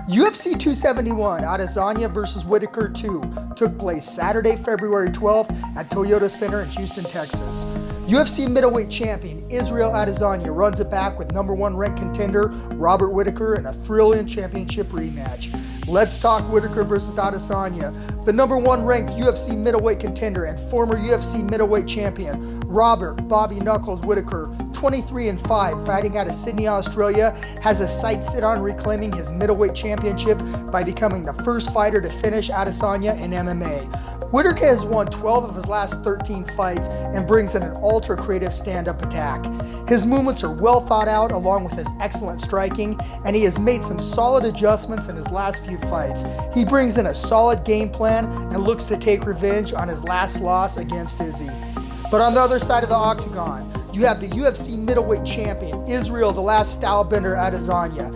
UFC 271, Adesanya vs. Whittaker 2, took place Saturday, February 12th at Toyota Center in Houston, Texas. UFC middleweight champion Israel Adesanya runs it back with #1 ranked contender Robert Whittaker in a thrilling championship rematch. Let's talk Whittaker versus Adesanya. The #1 ranked UFC middleweight contender and former UFC middleweight champion Robert "Bobby Knuckles" Whittaker, 23-5, fighting out of Sydney, Australia, has his sights set on reclaiming his middleweight championship by becoming the first fighter to finish Adesanya in MMA. Whittaker has won 12 of his last 13 fights and brings in an ultra-creative stand-up attack. His movements are well thought out along with his excellent striking, and he has made some solid adjustments in his last few fights. He brings in a solid game plan and looks to take revenge on his last loss against Izzy. But on the other side of the octagon, you have the UFC middleweight champion, Israel "the Last Stylebender" Adesanya,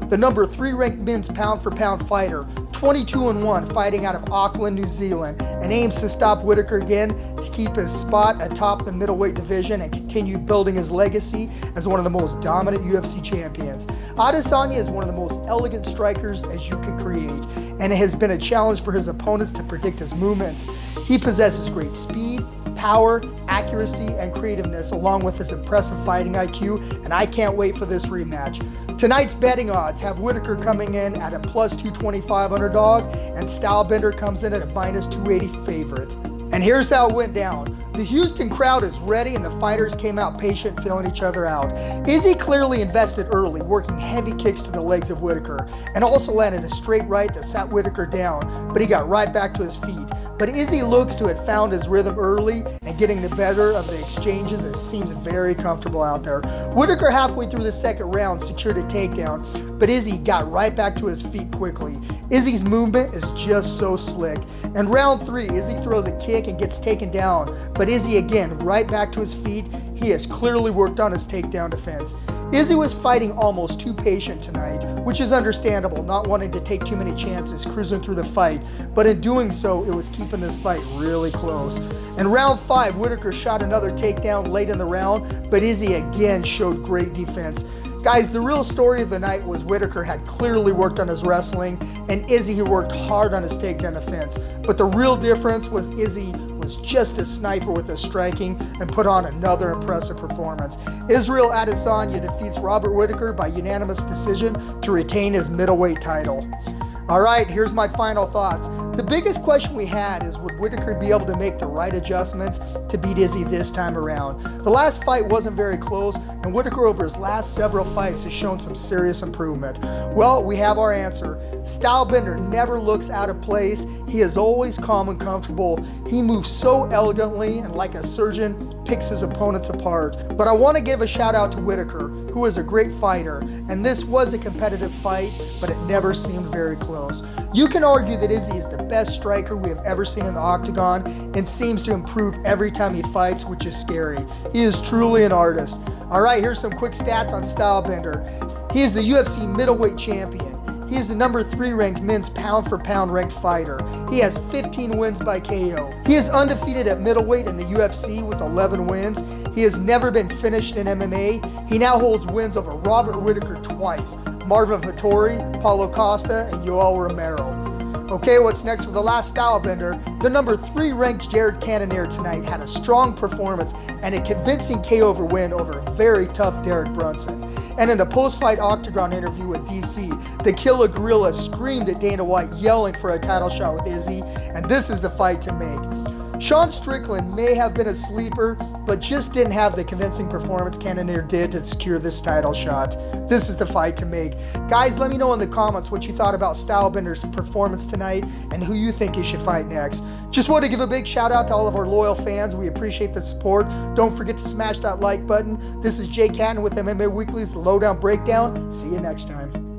the #3 ranked men's pound-for-pound fighter, 22-1, fighting out of Auckland, New Zealand, and aims to stop Whittaker again to keep his spot atop the middleweight division and continue building his legacy as one of the most dominant UFC champions. Adesanya is one of the most elegant strikers as you could create, and it has been a challenge for his opponents to predict his movements. He possesses great speed, power, accuracy, and creativeness, along with his impressive fighting IQ, and I can't wait for this rematch. Tonight's betting odds have Whittaker coming in at a +225 underdog, and Stylebender comes in at a -280 favorite. And here's how it went down. The Houston crowd is ready and the fighters came out patient, feeling each other out. Izzy clearly invested early, working heavy kicks to the legs of Whittaker, and also landed a straight right that sat Whittaker down, but he got right back to his feet. But Izzy looks to have found his rhythm early and getting the better of the exchanges. It seems very comfortable out there. Whittaker halfway through the second round secured a takedown, but Izzy got right back to his feet quickly. Izzy's movement is just so slick. In round 3, Izzy throws a kick and gets taken down, but Izzy again right back to his feet. He has clearly worked on his takedown defense. Izzy was fighting almost too patient tonight, which is understandable, not wanting to take too many chances cruising through the fight, but in doing so, it was keeping this fight really close. In round 5, Whittaker shot another takedown late in the round, but Izzy again showed great defense. Guys, the real story of the night was Whittaker had clearly worked on his wrestling, and Izzy had worked hard on his takedown defense. But the real difference was Izzy was just a sniper with his striking and put on another impressive performance. Israel Adesanya defeats Robert Whittaker by unanimous decision to retain his middleweight title. All right, here's my final thoughts. The biggest question we had is, would Whittaker be able to make the right adjustments to beat Izzy this time around? The last fight wasn't very close, and Whittaker over his last several fights has shown some serious improvement. Well, we have our answer. Stylebender never looks out of place. He is always calm and comfortable. He moves so elegantly and like a surgeon picks his opponents apart. But I want to give a shout out to Whittaker, who is a great fighter, and this was a competitive fight, but it never seemed very close. You can argue that Izzy is the best striker we have ever seen in the octagon and seems to improve every time he fights, which is scary. He is truly an artist. All right, here's some quick stats on Stylebender. He is the UFC middleweight champion. He is the #3 ranked men's pound-for-pound ranked fighter. He has 15 wins by KO. He is undefeated at middleweight in the UFC with 11 wins. He has never been finished in MMA. He now holds wins over Robert Whittaker twice, Marvin Vettori, Paulo Costa, and Yoel Romero. Okay, what's next for the last Stylebender? The #3 ranked Jared Cannonier tonight had a strong performance and a convincing KO win over a very tough Derek Brunson. And in the post-fight octagon interview with DC, the Killer Gorilla screamed at Dana White, yelling for a title shot with Izzy, and this is the fight to make. Sean Strickland may have been a sleeper, but just didn't have the convincing performance Cannonier did to secure this title shot. This is the fight to make. Guys, let me know in the comments what you thought about Stylebender's performance tonight and who you think he should fight next. Just want to give a big shout out to all of our loyal fans. We appreciate the support. Don't forget to smash that like button. This is Jake Hattan with MMA Weekly's The Lowdown Breakdown. See you next time.